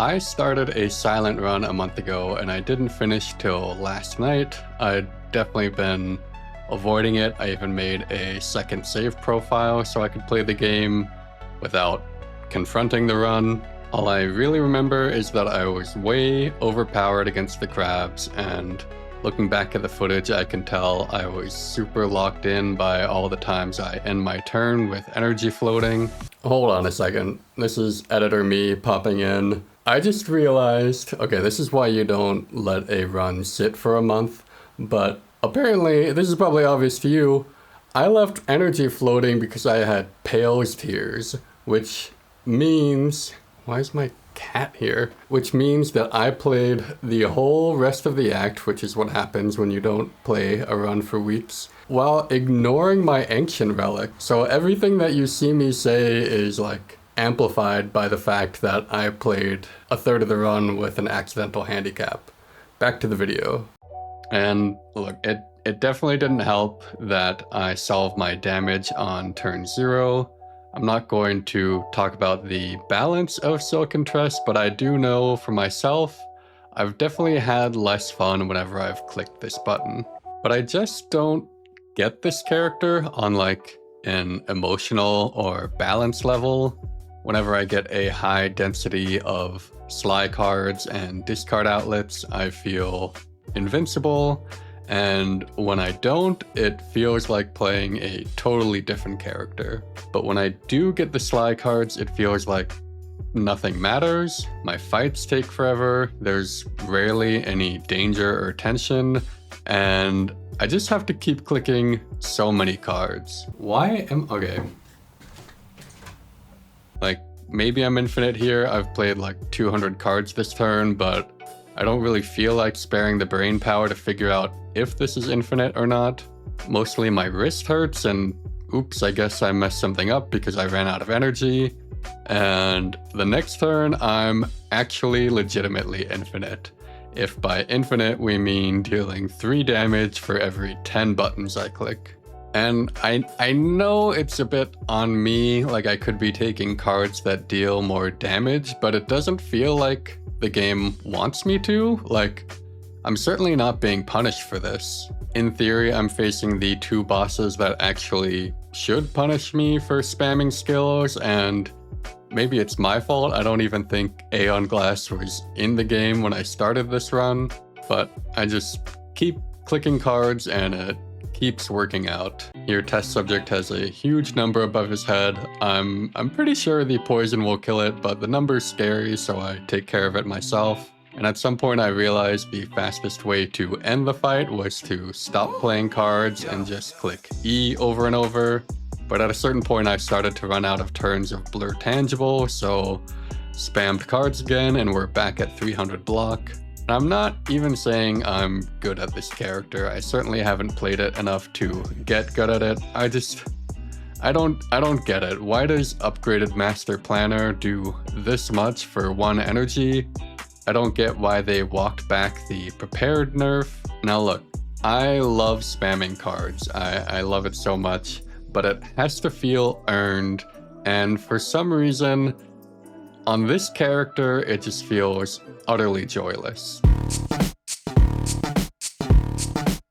I started a silent run a month ago and I didn't finish till last night. I'd definitely been avoiding it. I even made a second save profile so I could play the game without confronting the run. All I really remember is that I was way overpowered against the crabs, and looking back at the footage, I can tell I was super locked in by all the times I end my turn with energy floating. Hold on a second. This is editor me popping in. I just realized, okay, this is why you don't let a run sit for a month, but apparently, this is probably obvious to you, I left energy floating because I had Pale's Tears, which means, why is my cat here? Which means that I played the whole rest of the act, which is what happens when you don't play a run for weeks, while ignoring my ancient relic. So everything that you see me say is like amplified by the fact that I played a third of the run with an accidental handicap. Back to the video. And look, it definitely didn't help that I solved my damage on turn 0. I'm not going to talk about the balance of Silken Tress, but I do know for myself, I've definitely had less fun whenever I've clicked this button. But I just don't get this character on like an emotional or balance level. Whenever I get a high density of sly cards and discard outlets, I feel invincible. And when I don't, it feels like playing a totally different character. But when I do get the sly cards, it feels like nothing matters. My fights take forever. There's rarely any danger or tension. And I just have to keep clicking so many cards. Okay. Like, maybe I'm infinite here. I've played like 200 cards this turn, but I don't really feel like sparing the brain power to figure out if this is infinite or not. Mostly my wrist hurts and oops, I guess I messed something up because I ran out of energy. And the next turn, I'm actually legitimately infinite. If by infinite we mean dealing 3 damage for every 10 buttons I click. And I know it's a bit on me, like I could be taking cards that deal more damage, but it doesn't feel like the game wants me to. Like, I'm certainly not being punished for this. In theory, I'm facing the 2 bosses that actually should punish me for spamming skills, and maybe it's my fault. I don't even think Aeon Glass was in the game when I started this run, but I just keep clicking cards and it keeps working out. Your test subject has a huge number above his head. I'm pretty sure the poison will kill it, but the number's scary, so I take care of it myself. And at some point I realized the fastest way to end the fight was to stop playing cards and just click E over and over. But at a certain point I started to run out of turns of Blur Tangible, so spammed cards again and we're back at 300 block. And I'm not even saying I'm good at this character. I certainly haven't played it enough to get good at it. I don't get it. Why does upgraded Master Planner do this much for 1 energy? I don't get why they walked back the prepared nerf. Now look, I love spamming cards. I love it so much, but it has to feel earned. And for some reason, on this character, it just feels utterly joyless.